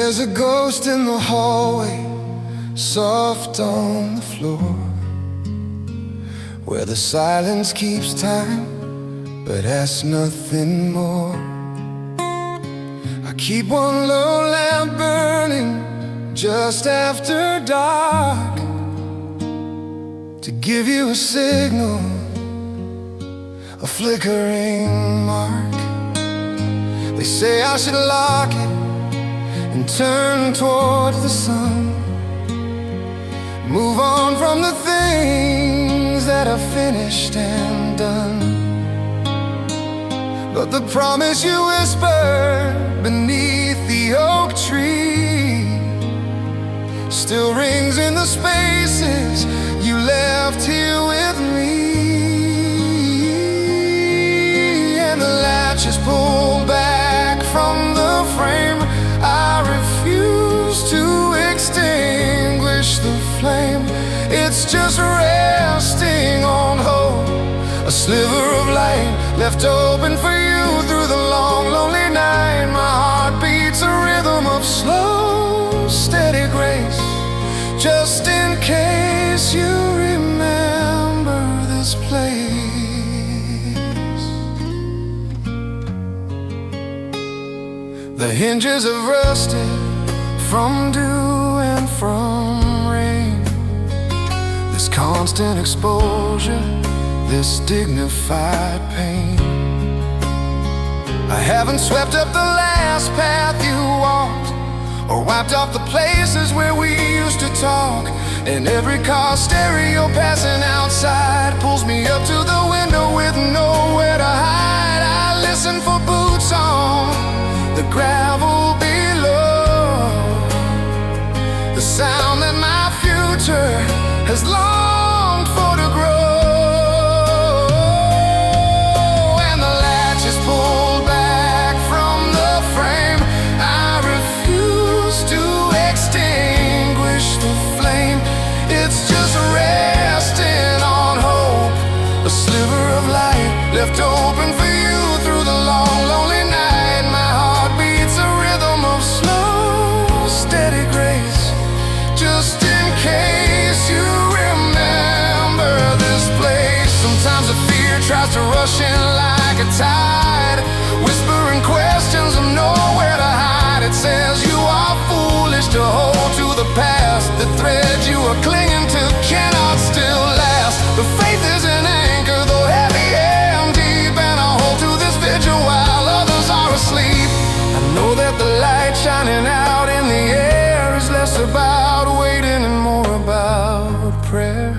There's a ghost in the hallway, soft on the floor, where the silence keeps time, but asks nothing more. I keep one low lamp burning just after dark, to give you a signal, a flickering mark. They say I should lock it and turn towards the sun, move on from the things that are finished and done. But the promise you whispered beneath the oak tree still rings in the spaces you left here with me. And the latch is pulled back from the frame. I refuse to extinguish the flame. It's just resting on hope, a sliver of light left open for you through the long, lonely night. My heart beats a rhythm of slow, steady grace, just in case you remember this place. The hinges have rusted from dew and from rain, this constant exposure, this dignified pain. I haven't swept up the last path you walked, or wiped off the places where we used to talk. And every car stereo passing outside pulls me up to the window with nowhere to hide. I listen for boots on the gravel below, the sound that my future has longed for to grow. And the latch is pulled back from the frame. I refuse to extinguish the flame. It's just resting on hope, a sliver of light left open for you through the long, lonely night. My heart beats a rhythm of slow, steady grace, just in case you remember this place. Sometimes the fear tries to rush in like a tide, whispering questions of nowhere to hide. It says you are foolish to hold to the past. The threads you are clinging to cannot still last. But faith is an anchor, though heavy and deep, and I hold to this vigil while others are asleep. I know that the light shining out in the air is less about waiting and more about prayer.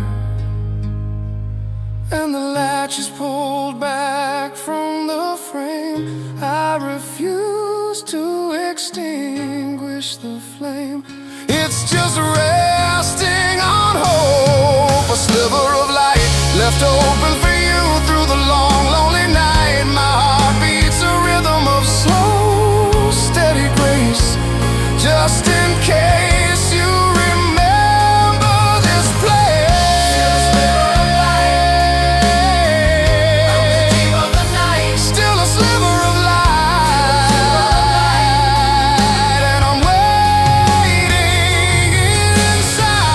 And the latch is pulled back from the frame. I refuse to extinguish the flame. It's just resting on hope, a sliver of light left open for you through the long, lonely night. My heart beats a rhythm of slow, steady grace, just in case you remember this place. Still a sliver of light, and I'm waiting inside,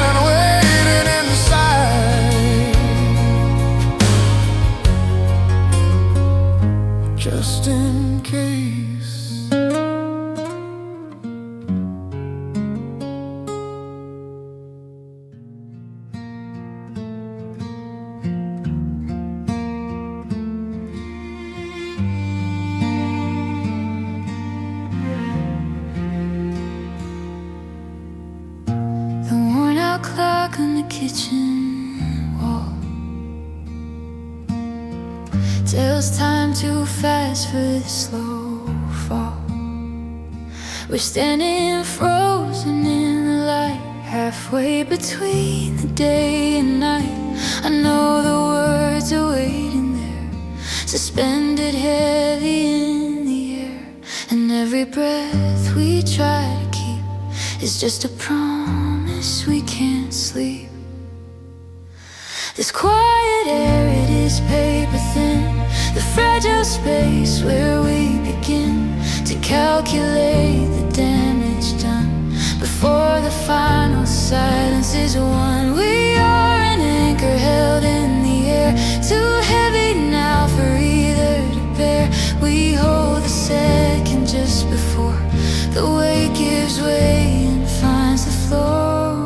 and waiting inside, just in case. The worn out clock on the kitchen wall tells time too fast for this slow fall. We're standing frozen in the light, halfway between the day and night. I know the words are waiting there, suspended heavy in the air. And every breath we try to keep is just a promise we can't sleep. This quiet air, it is paper thin. The fragile space where we begin to calculate the damage done before the final silence is won. We are an anchor held in the air, too heavy now for either to bear. We hold the second just before the weight gives way and finds the floor.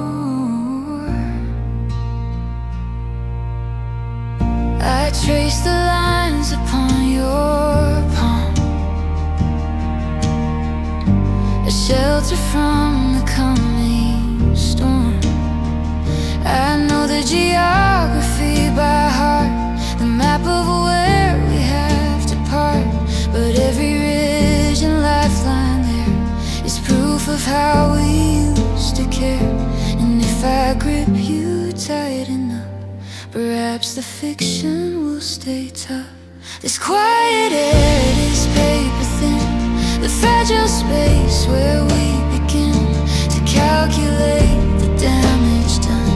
I trace the lines upon your palm, a shelter from the coming storm. I know the geography by heart, the map of where we have to part. But every ridge and lifeline there is proof of how we used to care. And if I grip you tight enough, perhaps the fiction will stay tough. This quiet air, it is paper thin, the fragile space where we begin to calculate the damage done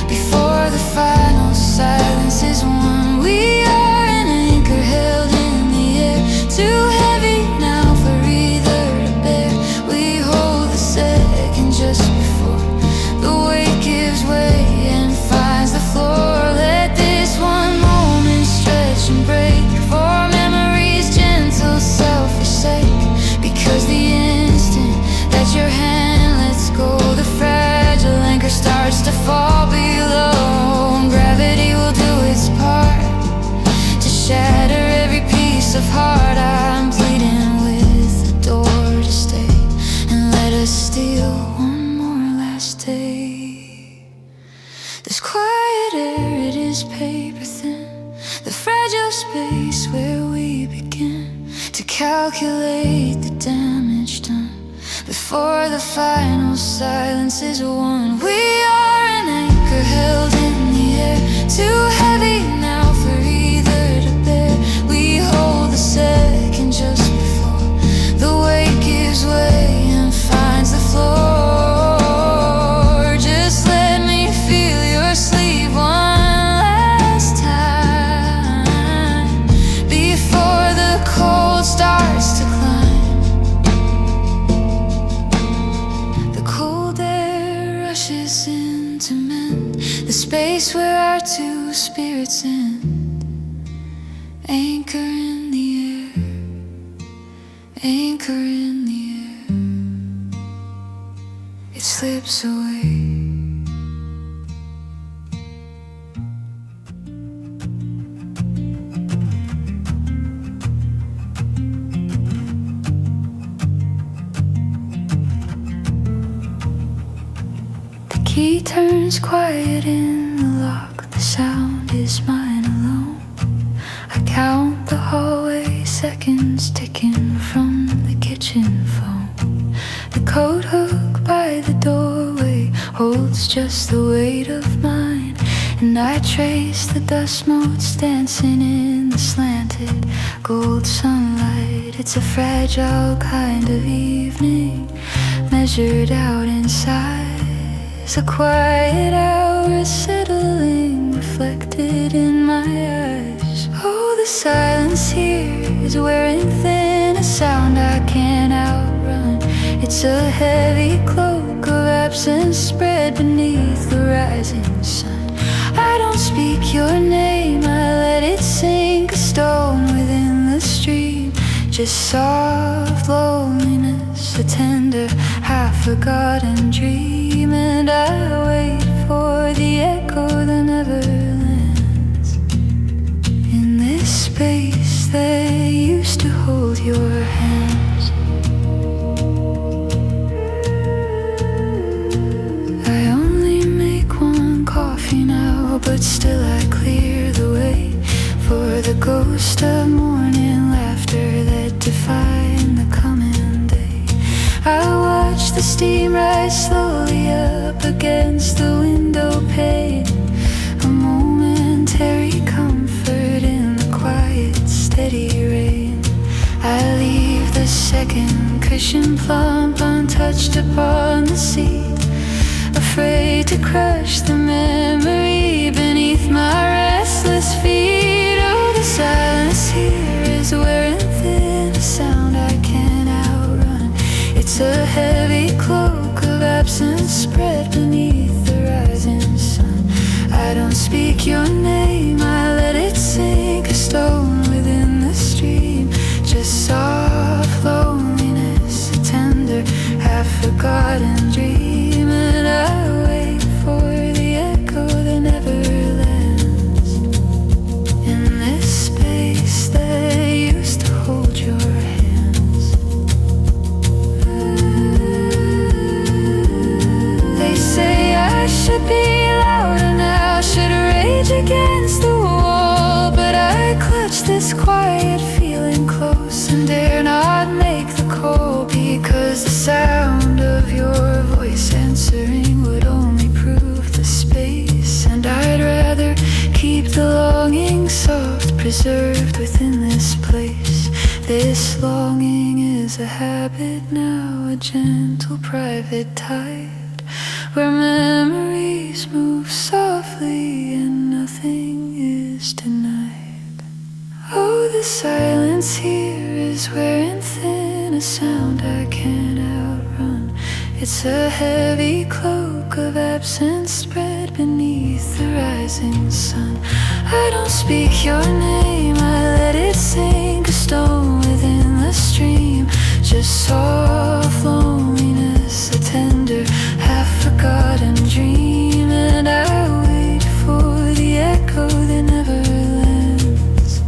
before the final silence is won. We are an anchor held in the air, too heavy now for either to bear. We hold the second just before the weight gives way and finds the floor. Let this one moment stretch and break for memory's gentle selfish sake. Because the instant that your hand lets go, the fragile anchor starts to fall below. And gravity will do its part to shatter every piece of heart. I'm pleading with the door to stay and let us steal one more last day. This quiet air, it is paper thin, the fragile space where we begin to calculate the damage done before the final silence is won. We are an anchor held in the air, too heavy now for either to bear. We hold the second just before the weight gives way and finds the floor. Just let me feel your sleeve one last time before the cold starts to climb. The cold air rushes in to mend the space where our two spirits end. Anchor in the air, anchor in the air. It slips away. The key turns quiet in the lock. The sound is mine alone. I count the hallway seconds ticking from the kitchen phone. The coat hook by the doorway holds just the weight of mine. And I trace the dust motes dancing in the slanted gold sunlight. It's a fragile kind of evening, measured out in size. A quiet hour settling, reflected in my eyes. Oh, the silence here is wearing thin, a sound I can't outrun. It's a heavy cloak of absence spread beneath the rising sun. I don't speak your name, I let it sink, a stone within the stream. Just soft loneliness, a tender, half-forgotten dream. And I wait for the echo that never lands in this space that used to hold your hands. I only make one coffee now, but still I clear the way for the ghost of morning laughter that defined the coming day. I watch the steam rise slowly up against the window pane, a momentary comfort in the quiet, steady rain. I leave the second cushion plump untouched upon the seat, afraid to crush the memory beneath my restless feet. Oh, the silence here is is wearing thin, a sound I can't outrun. It's a heavy cloak of absence spread beneath the rising sun. I don't speak your name, I let it sink, a stone within the stream. Just soft loneliness, a tender, half-forgotten dream. And I wait for the echo that never lands in this space that used to hold your hands. They say I should be louder now, should rage against the wall, but I clutch this quiet feeling close and dare not make the call, because the sound of your voice answering would only prove the space. And I'd rather keep the longing soft, preserved within this place. This longing is a habit now, a gentle private tide, where memories move softly and nothing is denied. Oh, the silence here is wearing thin, a sound I can't outrun. It's a heavy cloak of absence spread beneath the rising sun. I don't speak your name, I let it sink, a stone within the stream. Just soft loneliness, a tender, half-forgotten dream. And I wait for the echo that never lands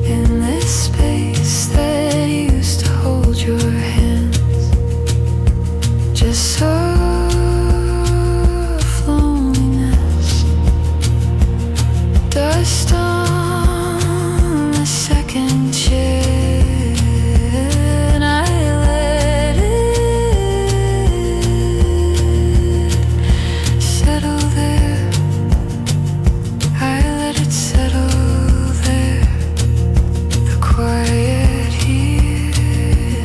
in this space that used to hold your hands. Just soft loneliness, dust on the second chair, and I let it settle there. I let it settle there. The quiet here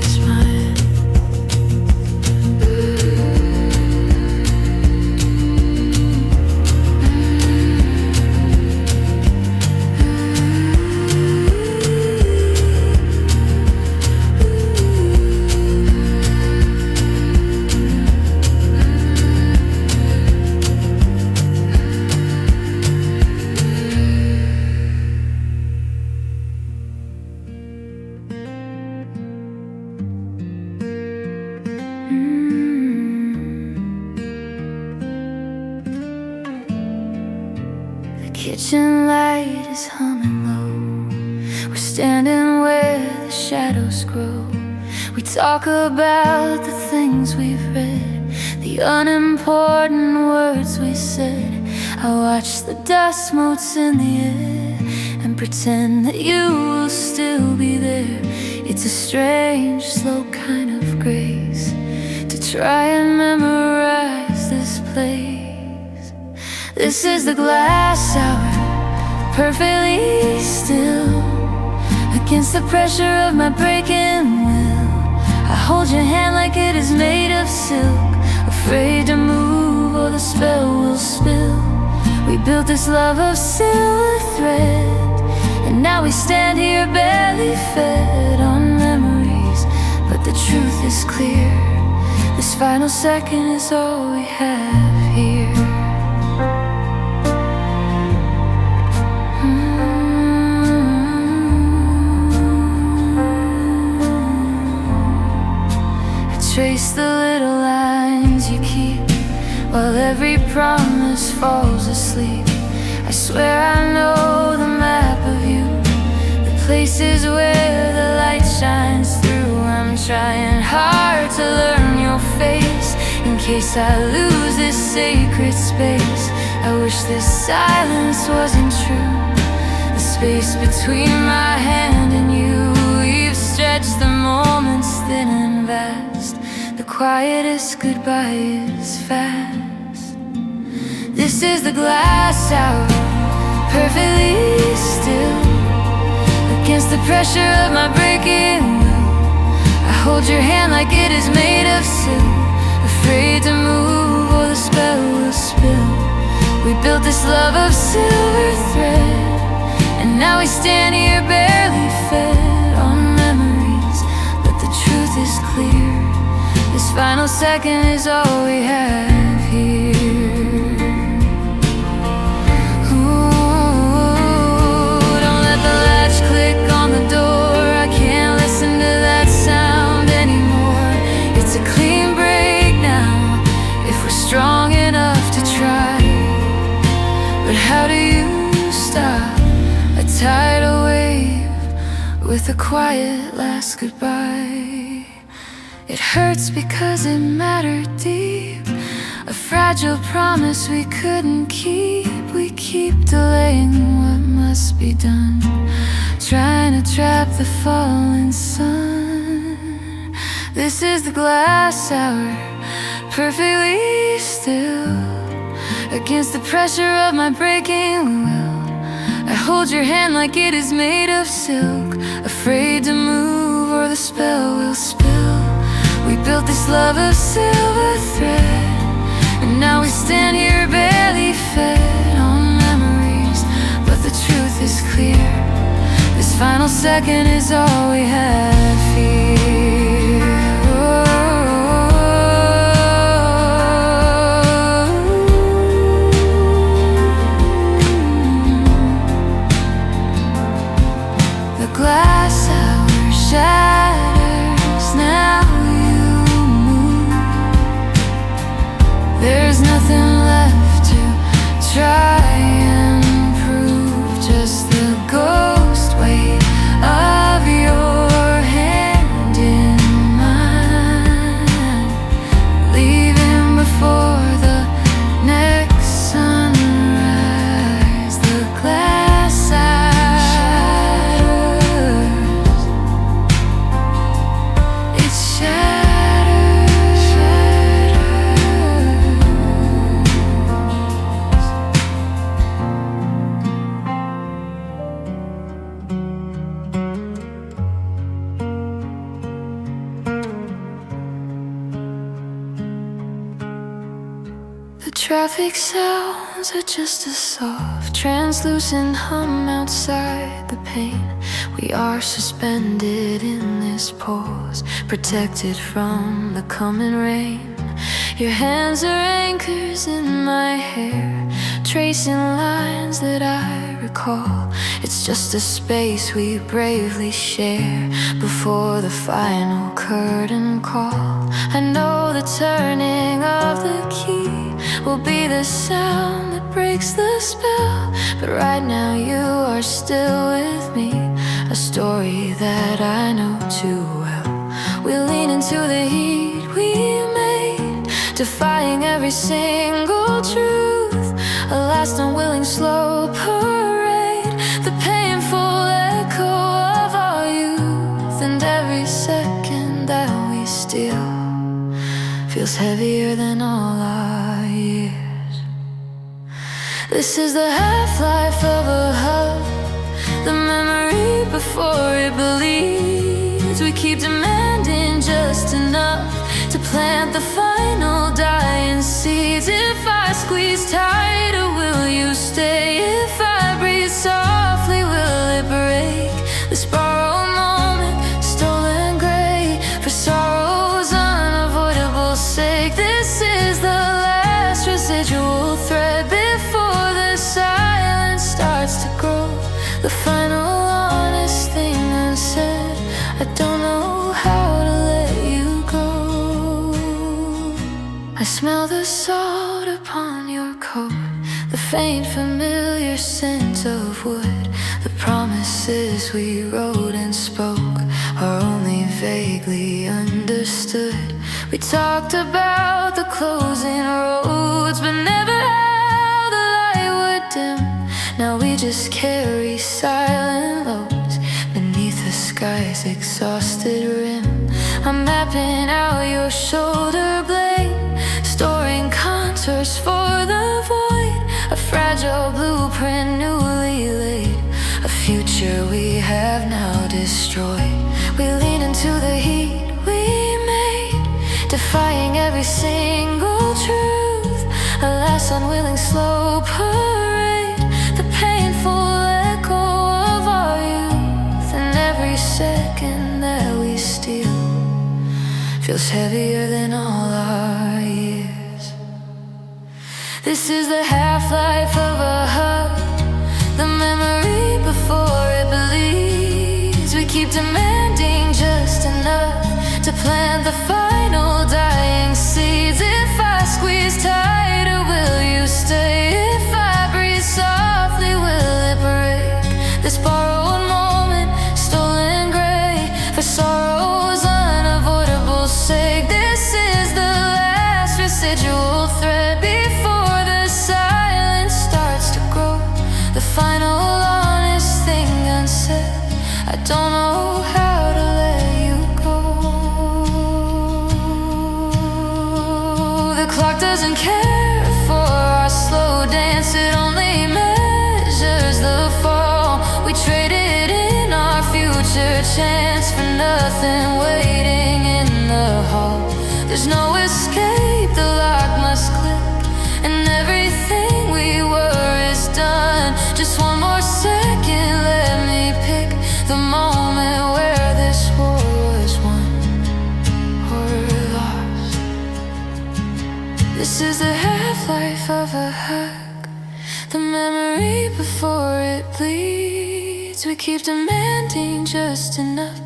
is mine. The kitchen light is humming low. We're standing where the shadows grow. We talk about the things we've read, the unimportant words we said. I watch the dust motes in the air and pretend that you will still be there. It's a strange, slow kind of grace to try and memorize this place. This is the glass hour, perfectly still, against the pressure of my breaking will. I hold your hand like it is made of silk, afraid to move or the spell will spill. We built this love of silver thread, and now we stand here barely fed on memories. But the truth is clear, this final second is all we have here. Trace the little lines you keep while every promise falls asleep. I swear I know the map of you, the places where the light shines through. I'm trying hard to learn your face in case I lose this sacred space. I wish this silence wasn't true, the space between my hand and you. We've stretched the moments thin and vast, the quietest goodbye is fast. This is the glass hour, perfectly still, against the pressure of my breaking will. I hold your hand like it is made of silk, afraid to move or the spell will spill. We built this love of silver thread, and now we stand here barely fed on memories, but the truth is clear. This final second is all we have here. Ooh, don't let the latch click on the door. I can't listen to that sound anymore. It's a clean break now, if we're strong enough to try. But how do you stop a tidal wave with a quiet last goodbye? It hurts because it mattered deep, a fragile promise we couldn't keep. We keep delaying what must be done, trying to trap the falling sun. This is the glass hour, perfectly still, against the pressure of my breaking will. I hold your hand like it is made of silk, afraid to move or the spell will spill. We built this love of silver thread, and now we stand here barely fed on memories, but the truth is clear. This final second is all we have here. The glass hour shatters, now you move. There's nothing left to try and prove, just the ghost weight of your hand in mine, leaving before the next sunrise. The glass shatters, it shatters. The traffic sounds are just a soft, translucent hum outside the pain. We are suspended in this pause, protected from the coming rain. Your hands are anchors in my hair, tracing lines that I recall. It's just a space we bravely share before the final curtain call. I know the turning of the key will be the sound that breaks the spell, but right now you are still with me, a story that I know too well. We lean into the heat we made, defying every single truth, a last unwilling slow parade, the painful echo of our youth, and every second that we steal feels heavier than all our years. This is the half-life of a hug, the memory before it bleeds. We keep demanding just enough to plant the final dying seeds. If I squeeze tighter, will you stay? If I breathe softly, will it break? This borrowed moment, stolen gray, for sorrow's unavoidable sake. This is the last residual thread before the silence starts to grow, the final honest thing unsaid. I don't know how to let you go. I smell the salt upon your coat, the faint familiar scent of wood. The promises we wrote and spoke are only vaguely understood. We talked about the closing roads, but never how the light would dim. Now we just carry silent loads beneath the sky's exhausted rim. I'm mapping out your shoulder blade, storing contours for the void, a fragile blueprint newly laid, a future we have now destroyed. We lean into the heat we made, defying every single truth, a last unwilling slow parade, the painful echo of feels heavier than all our years. This is the half-life of a hug, the memory before it bleeds. We keep demanding just enough to plant the final dying seeds. If I squeeze tighter, will you stay? If I breathe softly, will it break? This borrowed moment, stolen gray, for sorrow's unavoidable sake. This is the last residual thread before the silence starts to grow. The final honest thing unsaid. I don't know how to let you go. The clock doesn't care for our slow dance, it only measures the fall. We traded in our future chance for nothing waiting in the hall. There's no escape, the lock must click, and everything we were is done. Just one more second, let me pick the moment where this war was won or lost. This is the half-life of a hug, the memory before it bleeds. We keep demanding just enough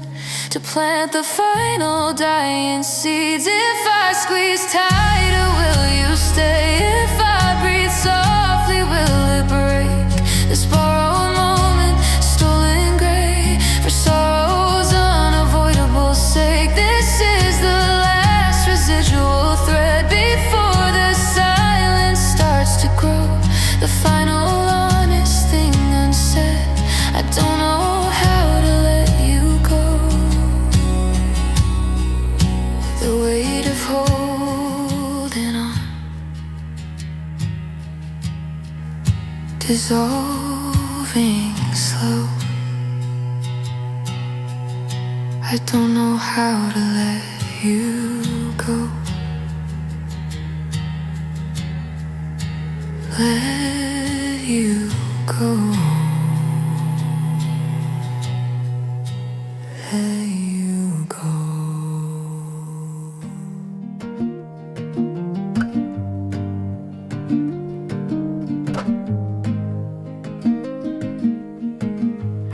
to plant the final dying seeds. If I squeeze tighter, will you stay? If I breathe softly, will it break? This borrowed moment, stolen gray, for sorrow's unavoidable sake. This is the last residual thread before the silence starts to grow. The final honest thing unsaid. I don't know how to let you go. The weight of holding on, dissolving slow. I don't know how to let you go. Let you go. Let you go.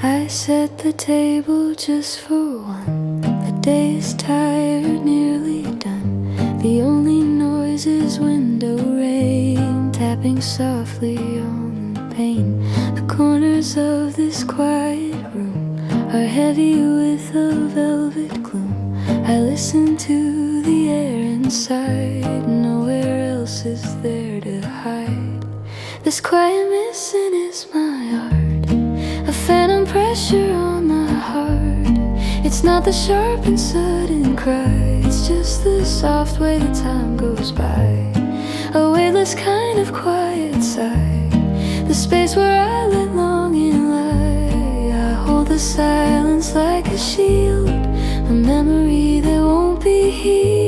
I set the table just for one. The day is tired, nearly done. The only noise is window rain tapping softly on the pane. The corners of this quiet room are heavy with a velvet gloom. I listen to the air inside, nowhere else is there to hide. This quiet missing is my art, a phantom pressure on my heart. It's not the sharp and sudden cry, it's just the soft way the time goes by. A weightless kind of quiet sigh, the space where I let longing lie. I hold the silence like a shield, a memory that won't be healed.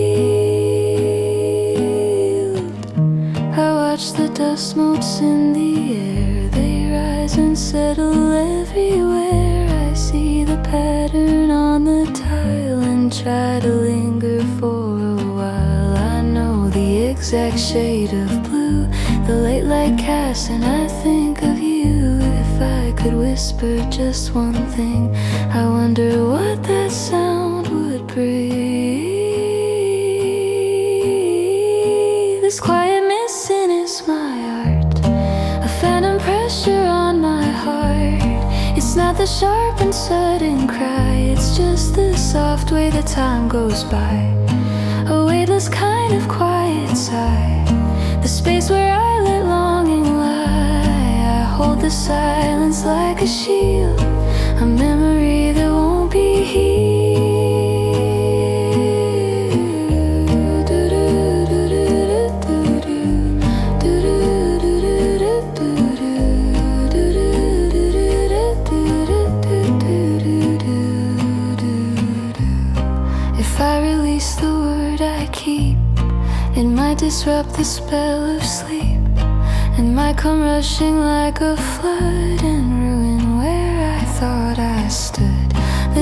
I watch the dust motes in the air, they rise and settle everywhere. I see the pattern on the tile and try to linger for a while. I know the exact shade of blue the late light casts, and I think of you. If I could whisper just one thing, I wonder what that sound would breathe. This quiet missing is my art, a phantom pressure on my heart. It's not the sharp and sudden cry, it's just the soft way the time goes by. A weightless kind of quiet sigh, the space where I let longing lie. I hold the silence like a shield, a memory that won't be healed. If I release the word I keep, it might disrupt the spell of sleep, and might come rushing like a flood and ruin where I thought I stood.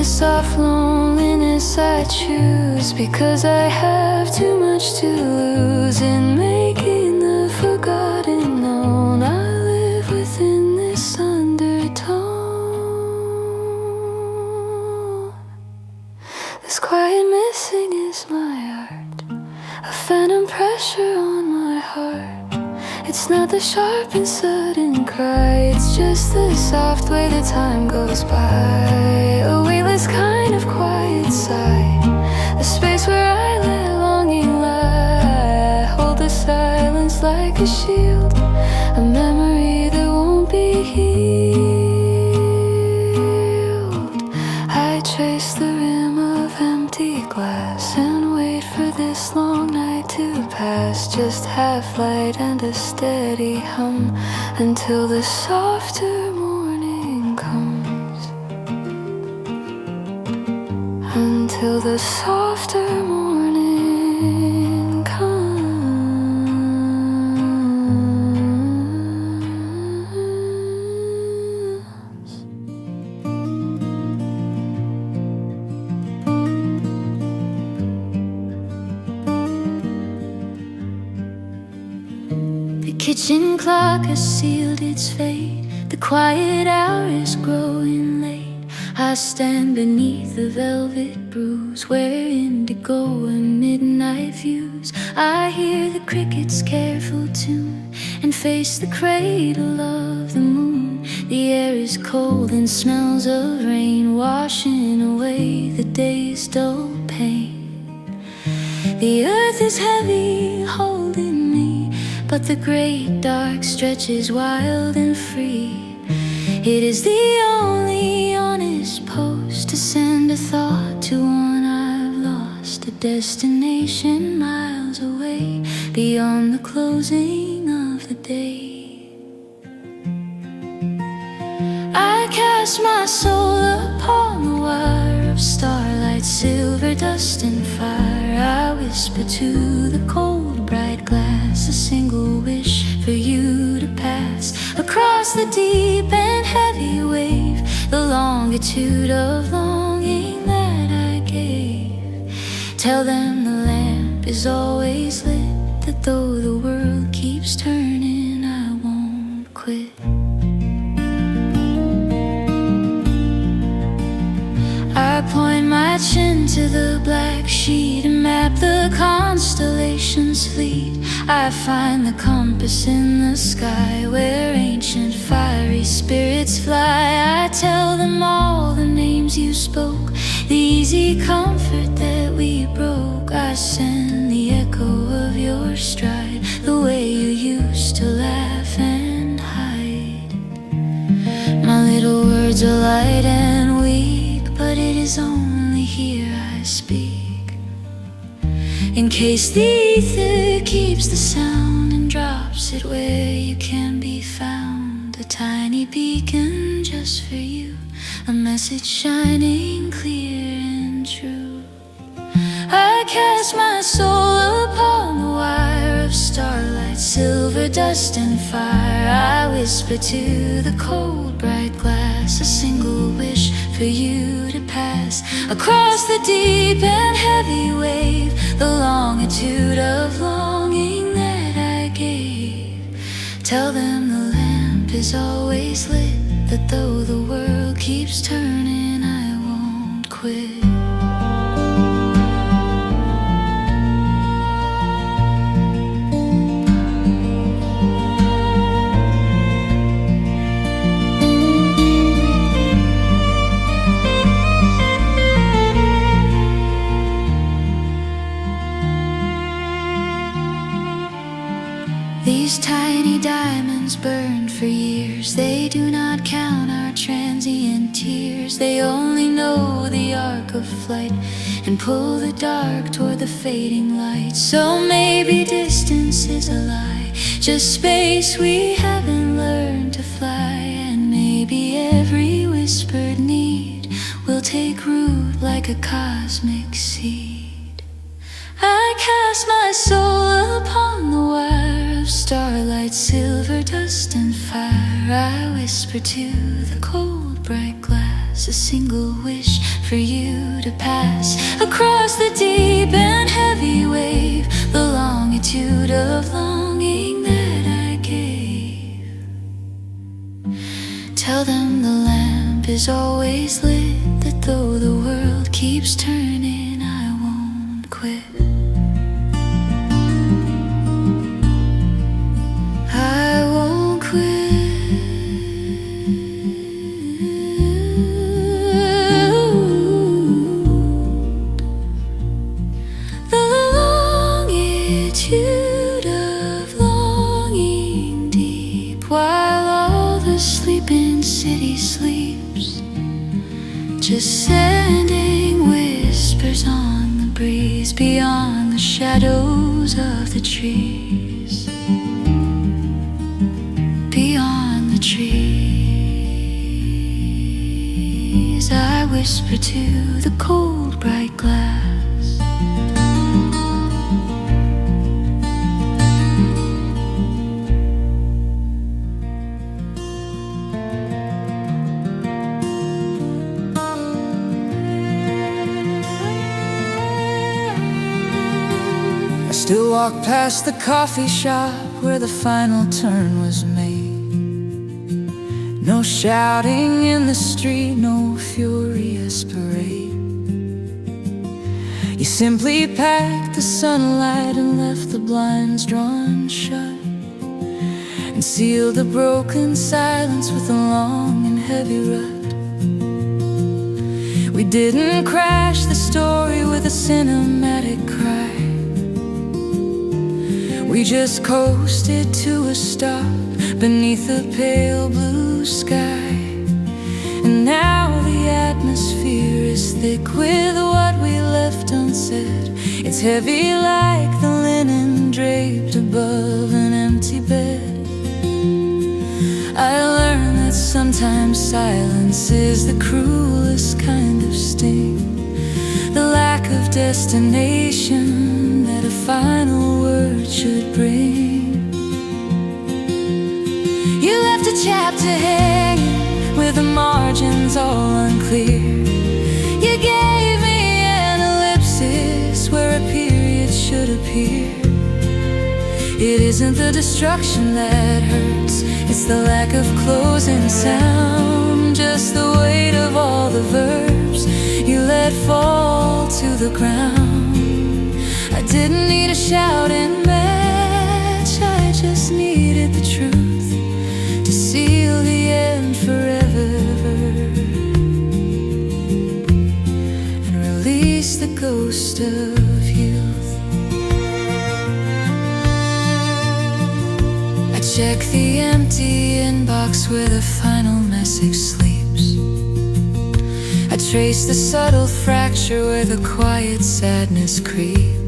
This soft loneliness I choose because I have too much to lose in making the forgotten known. I live within this undertone. This quiet missing is my art, a phantom pressure on my heart. It's not the sharp and sudden cry, it's just the soft way the time goes by. A weightless kind of quiet sigh, a space where I let longing lie. I hold the silence like a shield, a memory that won't be healed. I trace the rim of empty glass and wait for this long night to pass. Just half light and a steady hum until the softer morning comes. Until the softer morning comes. The kitchen clock has sealed its fate. The quiet hour is growing late. I stand beneath the velvet bruise, where indigo and midnight views. I hear the cricket's careful tune and face the cradle of the moon. The air is cold and smells of rain, washing away the day's dull pain. The earth is heavy, holding me, but the great dark stretches wild and free. It is the only honest post to send a thought to one I've lost, a destination miles away beyond the closing of the day. I cast my soul upon the wire of starlight, silver dust and fire. I whisper to the cold bright glass a single wish for you to pass across the deep and heavy wave, the longitude of longing that I gave. Tell them the lamp is always lit, that though the world keeps turning, I won't quit. I point my chin to the black sheet and map the constellations fleet. I find the compass in the sky where ancient fiery spirits fly. I tell them all the names you spoke, the easy comfort that we broke. I send the echo of your stride, the way you used to laugh and hide. My little words are light and weak, but it is only here I speak. In case the ether keeps the sound and drops it where you can be found, a tiny beacon just for you, a message shining clear and true. I cast my soul upon the wire of starlight, silver dust and fire. I whisper to the cold bright glass a single wish for you to pass across the deep and heavy wave, the longitude of longing that I gave. Tell them the lamp is always lit, that though the world keeps turning, I won't quit. These tiny diamonds burned for years. They do not count our transient tears. They only know the arc of flight and pull the dark toward the fading light. So maybe distance is a lie, just space we haven't learned to fly. And maybe every whispered need will take root like a cosmic seed. I cast my soul upon the wire of starlight, silver dust and fire. I whisper to the cold bright glass was a single wish for you to pass across the deep and heavy wave, the longitude of longing that I gave. Tell them the lamp is always lit, that though the world keeps turning, I won't quit. I won't quit. The longitude of longing deep, while all the sleeping city sleeps, just sending whispers on the breeze beyond the shadows of the trees. Beyond the trees, I whisper to the cold bright glass. I still walk past the coffee shop where the final turn was made. No shouting in the street, no furious parade. You simply packed the sunlight and left the blinds drawn shut, and sealed the broken silence with a long and heavy rut. We didn't crash the story with a cinematic cry. We just coasted to a stop beneath a pale blue sky. And now the atmosphere is thick with what we left unsaid. It's heavy like the linen draped above an empty bed. I learned that sometimes silence is the cruelest kind of sting, the lack of destination that a final word should bring. You left a chapter hanging with the margins all unclear. You gave me an ellipsis where a period should appear. It isn't the destruction that hurts, it's the lack of closing sound, just the weight of all the verbs you let fall to the ground. I didn't need a shouting match, I just needed the truth to seal the end forever and release the ghost of youth. I check the empty inbox where the final message sleeps. I trace the subtle fracture where the quiet sadness creeps.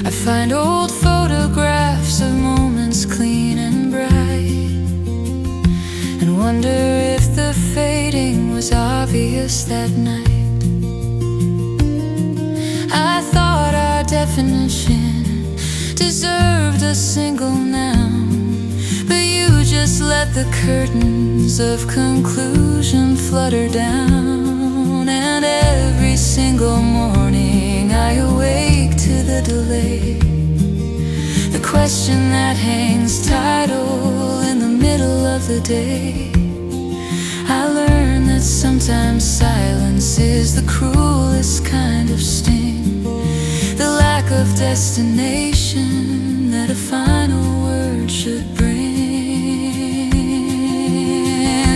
I find old photographs of moments clean and bright, and wonder if the fading was obvious that night. I thought our definition deserved a single noun, but you just let the curtains of conclusion flutter down. And every single morning I awake to the delay, the question that hangs tidal in the middle of the day. I learned that sometimes silence is the cruelest kind of sting, the lack of destination that a final word should bring.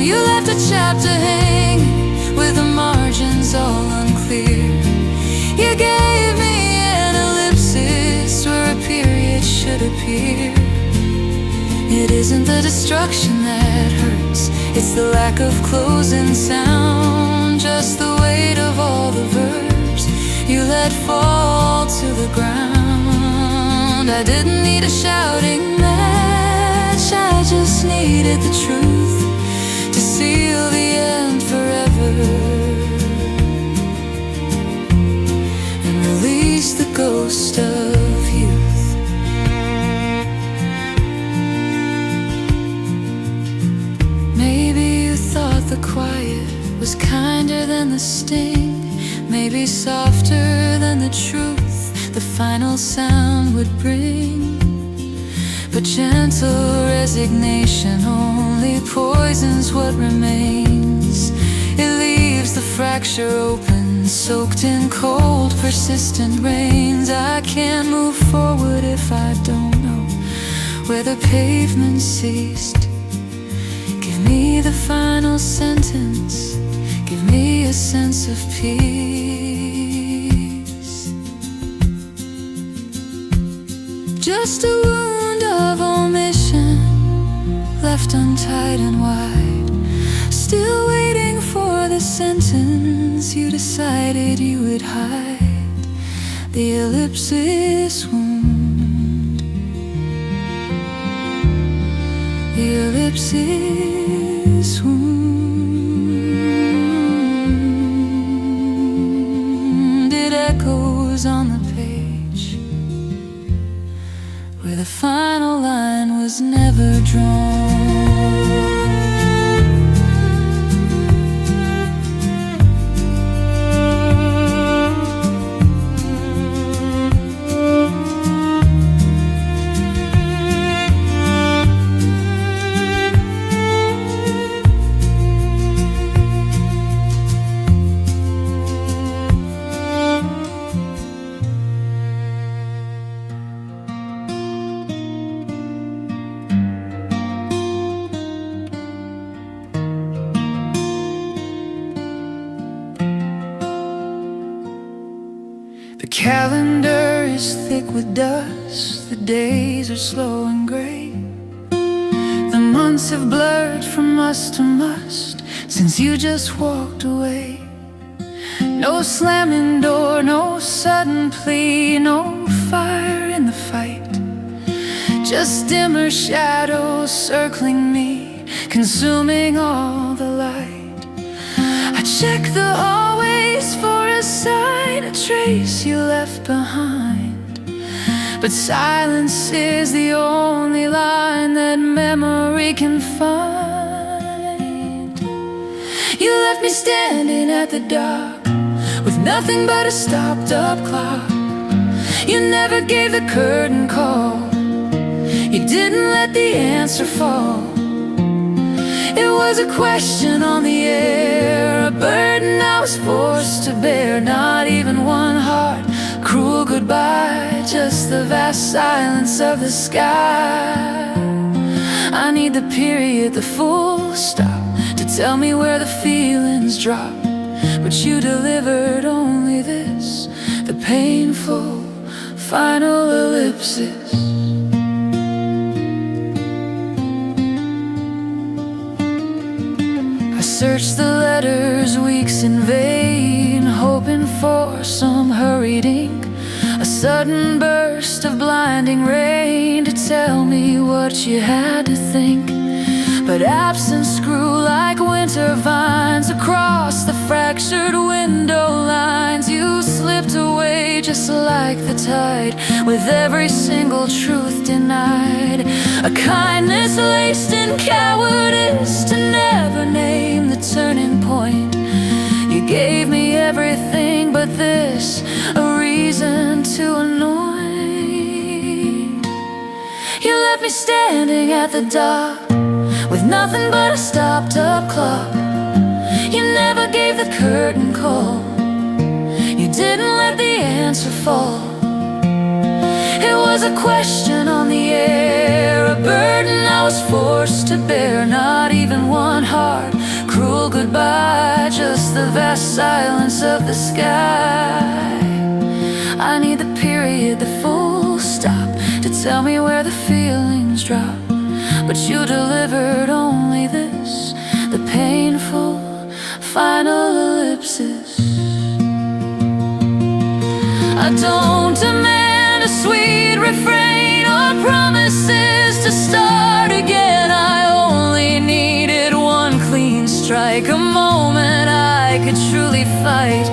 You left a chapter hanging with the margins all unclear. You gave me an ellipsis where a period should appear. It isn't the destruction that hurts, it's the lack of closing sound, just the weight of all the verbs you let fall to the ground. I didn't need a shouting match, I just needed the truth to seal the end forever and release the ghost of youth. Maybe you thought the quiet than the sting, maybe softer than the truth the final sound would bring. But gentle resignation only poisons what remains. It leaves the fracture open, soaked in cold, persistent rains. I can't move forward if I don't know where the pavement ceased. Give me the final sentence, give me a sense of peace. Just a wound of omission, left untied and wide, still waiting for the sentence you decided you would hide. The ellipsis wound, the ellipsis wound. It echoes on the page where the final line was never drawn. The calendar is thick with dust, the days are slow and gray. The months have blurred from must to must since you just walked away. No slamming door, no sudden plea, no fire in the fight. Just dimmer shadows circling me, consuming all the light. I check the hallways for a sign, a trace you left behind. But silence is the only line that memory can find. You left me standing at the dock with nothing but a stopped up clock. You never gave the curtain call, you didn't let the answer fall. It was a question on the air, a burden I was forced to bear. Not even one heart, cruel goodbye, just the vast silence of the sky. I need the period, the full stop, to tell me where the feelings drop. But you delivered only this, the painful final ellipsis. Searched the letters weeks in vain, hoping for some hurried ink, a sudden burst of blinding rain to tell me what you had to think. But absence grew like winter vines across the fractured window lines. You slipped away just like the tide, with every single truth denied. A kindness laced in cowardice to never name the turning point. You gave me everything but this, a reason to annoy. You left me standing at the dock with nothing but a stopped up clock. You never gave the curtain call, you didn't let the answer fall. It was a question on the air, a burden I was forced to bear. Not even one heart, cruel goodbye, just the vast silence of the sky. I need the period, the full stop, to tell me where the feelings drop. But you delivered only this, the painful final ellipsis. I don't demand a sweet refrain or promises to start again. I only needed one clean strike, a moment I could truly fight.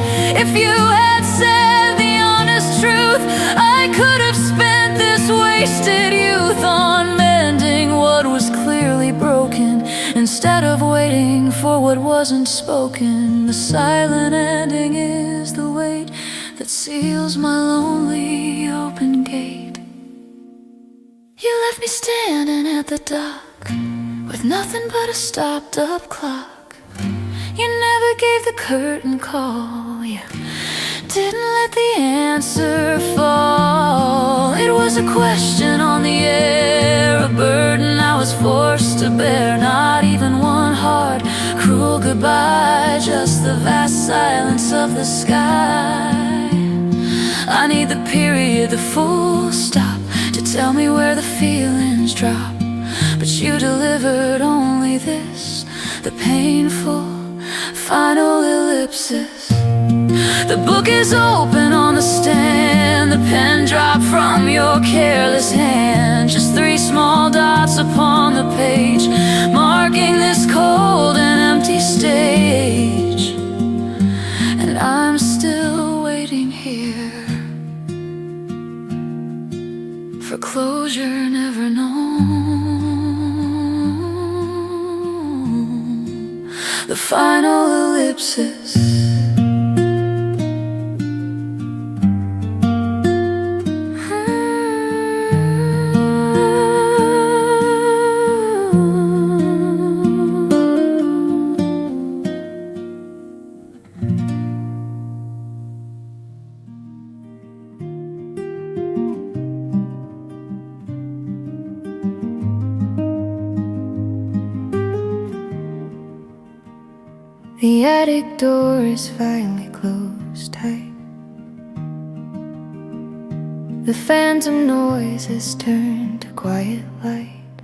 If you had said the honest truth, I could have spent this wasted youth on mending what was clearly broken, instead of waiting for what wasn't spoken. The silent ending is the weight that seals my lonely open gate. You left me standing at the dock with nothing but a stopped up clock. You never gave the curtain call. You didn't let the answer fall. It was a question on the air, a burden I was forced to bear. Not even one hard, cruel goodbye, just the vast silence of the sky. I need the period, the full stop, to tell me where the feelings drop. But you delivered only this, the painful final ellipsis. The book is open on the stand, the pen dropped from your careless hand. Just 3 small dots upon the page, marking this cold and empty stage. And I'm still waiting here for closure never known. The final ellipsis. The attic door is finally closed tight. The phantom noise has turned to quiet light.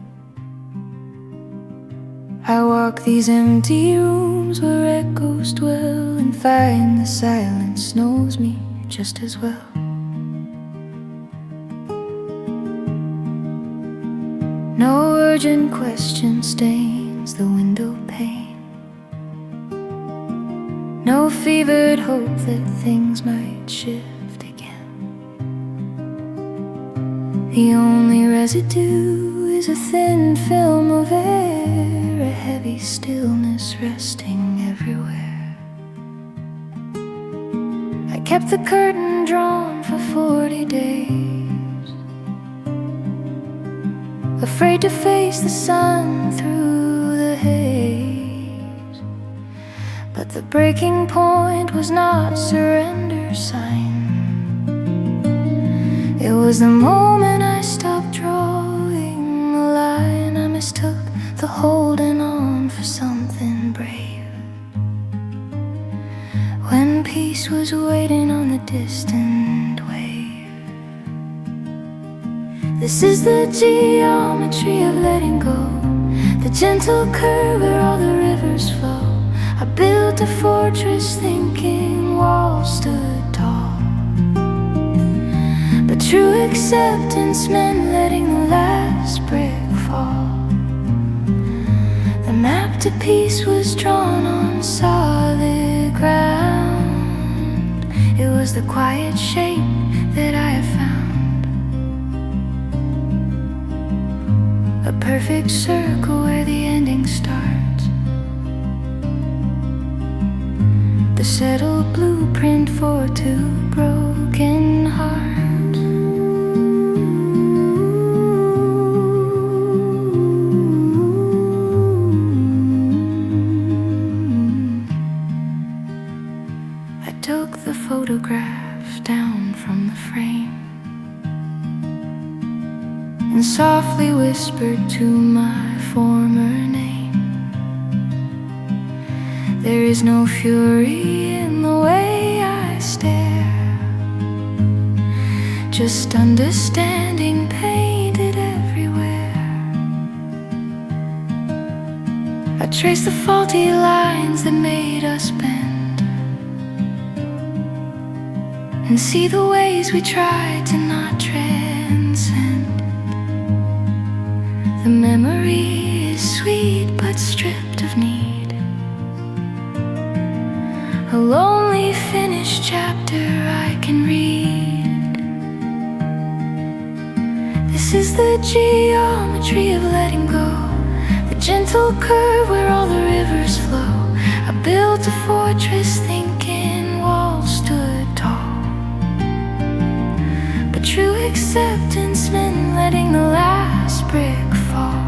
I walk these empty rooms where echoes dwell and find the silence knows me just as well. No urgent question stains the window pane. No fevered hope that things might shift again. The only residue is a thin film of air, a heavy stillness resting everywhere. I kept the curtain drawn for 40 days, afraid to face the sun through the haze. But the breaking point was not surrender sign. It was the moment I stopped drawing the line. I mistook the holding on for something brave, when peace was waiting on the distant wave. This is the geometry of letting go, the gentle curve where all the rivers flow. I built a fortress thinking walls stood tall, but true acceptance meant letting the last brick fall. The map to peace was drawn on solid ground. It was the quiet shape that I have found, a perfect circle where the ending starts. The settled blueprint for 2 broken hearts. I took the photograph down from the frame and softly whispered to my former name. There is no fury in the way I stare, just understanding painted everywhere. I trace the faulty lines that made us bend, and see the ways we tried to not transcend. The memory is sweet but stripped of need, a lonely finished chapter I can read. This is the geometry of letting go, the gentle curve where all the rivers flow. built a fortress thinking walls stood tall, but true acceptance meant letting the last brick fall.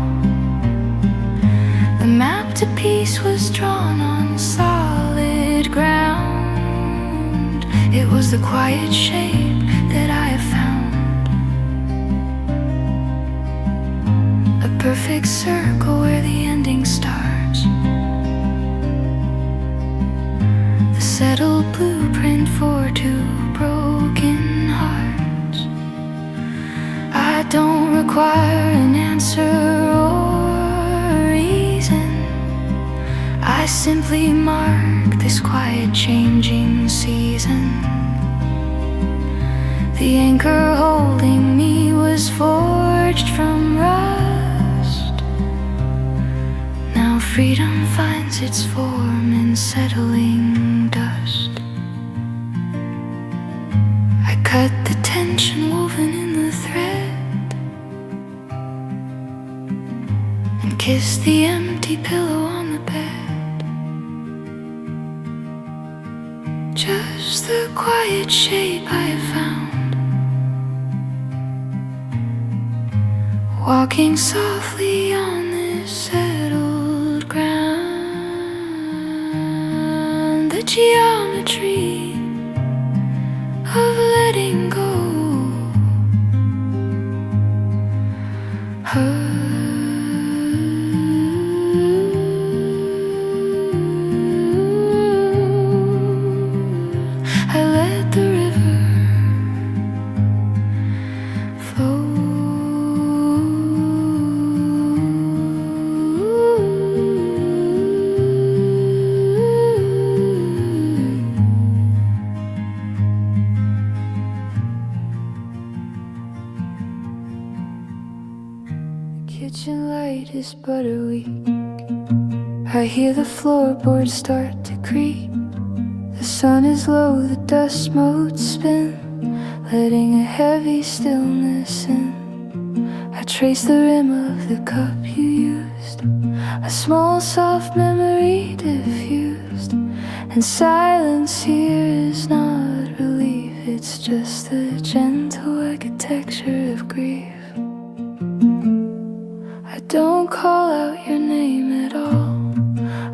The map to peace was drawn on solid ground. It was the quiet shape that I have found, a perfect circle where the ending starts, the settled blueprint for two broken hearts. I don't require an answer or reason, I simply mark this quiet changing season. The anchor holding me was forged from rust. Now freedom finds its form in settling dust. I cut the tension woven in the thread and kissed the empty pillow on the bed. Just the quiet shape I have found, walking softly on this settled ground. The geometry of letting go. I let the river flow. Kitchen light is but a week. I hear the floorboards start to creak. The sun is low, the dust motes spin, letting a heavy stillness in. I trace the rim of the cup you used, a small soft memory diffused. And silence here is not relief, it's just the gentle architecture of grief. I don't call out your name at all,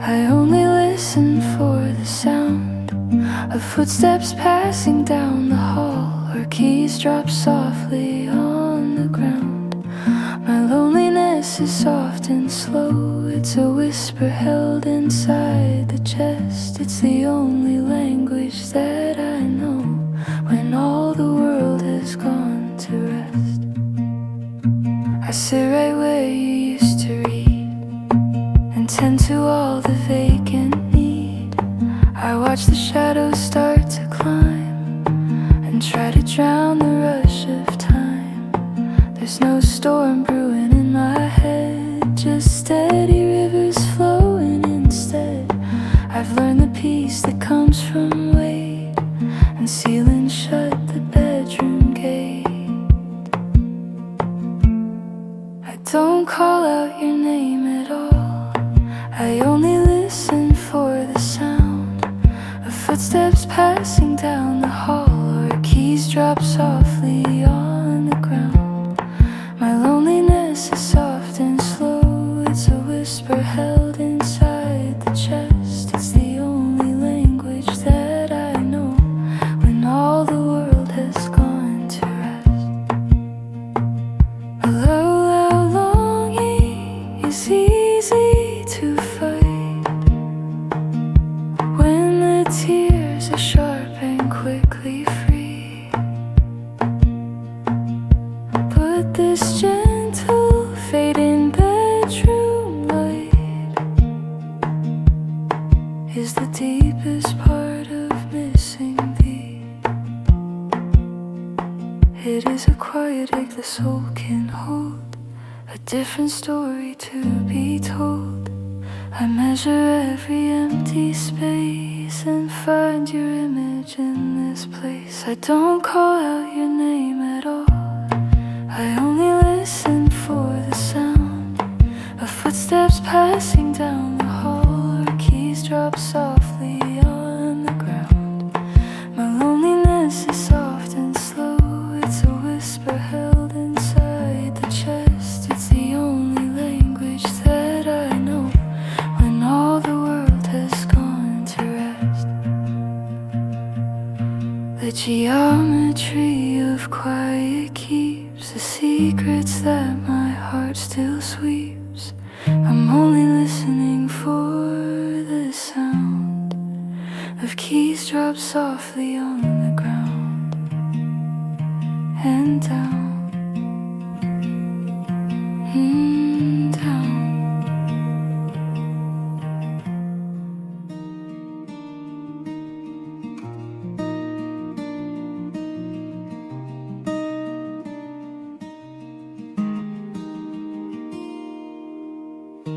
I only listen for the sound of footsteps passing down the hall, or keys drop softly on the ground. My loneliness is soft and slow, it's a whisper held inside the chest. It's the only language that I know when all the world has gone to rest. I sit right where you used to read and tend to all the vacant need. I watch the shadows start to climb and try to drown the rush of time. There's no storm brewing in my head, just steady rivers flowing instead. I've learned the peace that comes from weight and sealing shut the bedroom gate. I don't call out your name at all, I only listen for the sound of footsteps passing down the hall, or keys drop softly on the ground. My loneliness is soft and slow, it's a whisper held inside the chest. It's the only language that I know when all the world has gone to rest. A low, loud longing is easy to fight when the tears are sharp and quickly free. But this gentle fading bedroom light is the deepest part of missing thee. It is a quiet ache the soul can hold, a different story to be told. I measure every empty space and find your image in this place. I don't call out your name at all, I only listen for the sound of footsteps passing down the hall, or keys drop soft of quiet keeps the secrets that my heart still sweeps. I'm only listening for the sound of keys drop softly on the ground and down.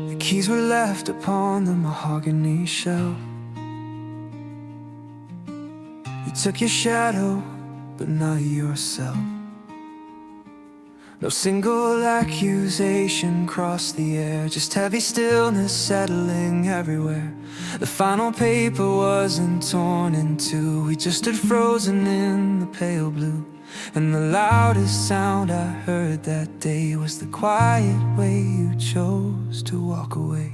The keys were left upon the mahogany shelf. You took your shadow, but not yourself. No single accusation crossed the air, just heavy stillness settling everywhere. The final paper wasn't torn in two, we just stood frozen in the pale blue. And the loudest sound I heard that day was the quiet way you chose to walk away.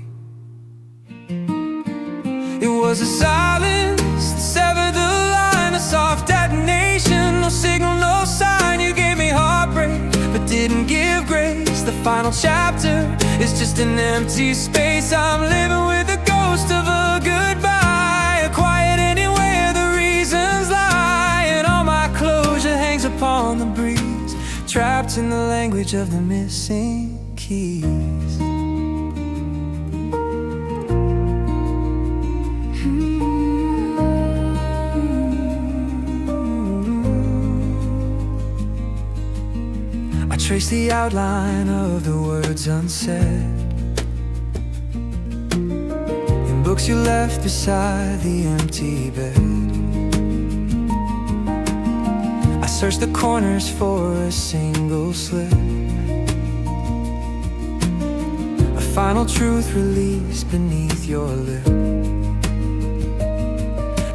It was a silence that severed the line, a soft detonation, no signal, no sign. You gave me heartbreak, but didn't give grace. The final chapter is just an empty space. I'm living with the ghost of a goodbye, a quiet anywhere the reasons lie, and all my closure hangs upon the breeze, trapped in the language of the missing keys. I trace the outline of the words unsaid in books you left beside the empty bed. I search the corners for a single slip, a final truth released beneath your lip.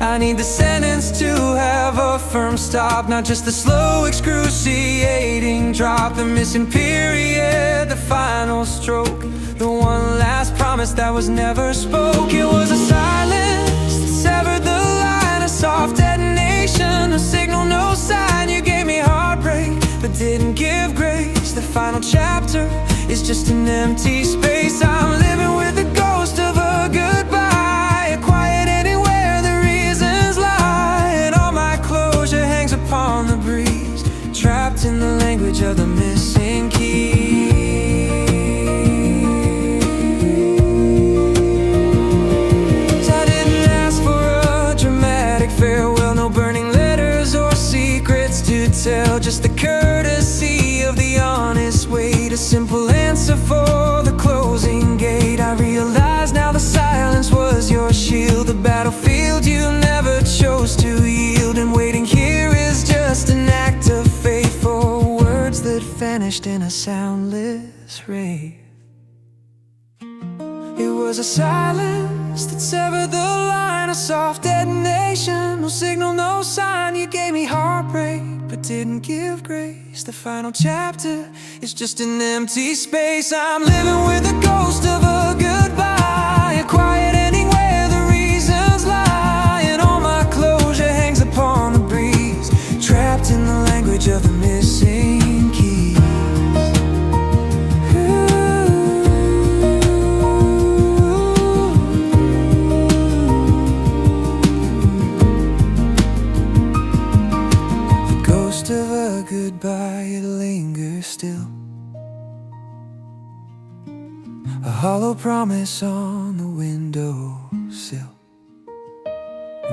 I need the sentence to have a firm stop, not just the slow excruciating drop. The missing period, the final stroke, the one last promise that was never spoke. It was a silence that severed the line, a soft detonation, a signal, no sign. You gave me heartbreak, but didn't give grace. The final chapter is just an empty space. I'm living with the ghost of a goodbye, a quiet anywhere the reasons lie, and all my closure hangs upon the breeze, trapped in the language of the missing keys. I didn't ask for a dramatic farewell, no burning letters or secrets to tell, just the courtesy of the honest wait, a simple answer for the closing gate. I realize now the silence was your shield, the battlefield you never chose to yield, and waiting here is just an act of faith for words that vanished in a soundless wraith. It was a silence that severed the line, a soft detonation, no signal, no sign. You gave me heartbreak, but didn't give grace. The final chapter is just an empty space. I'm living with the ghost of a goodbye, a quiet anywhere the reasons lie, and all my closure hangs upon the breeze, trapped in the language of the missing keys. The ghost of a goodbye, it lingers still, a hollow promise on the windowsill.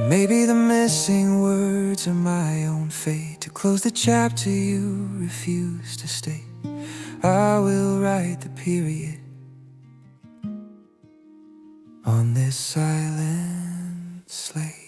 Maybe the missing words are my own fate, to close the chapter you refuse to state. I will write the period on this silent slate.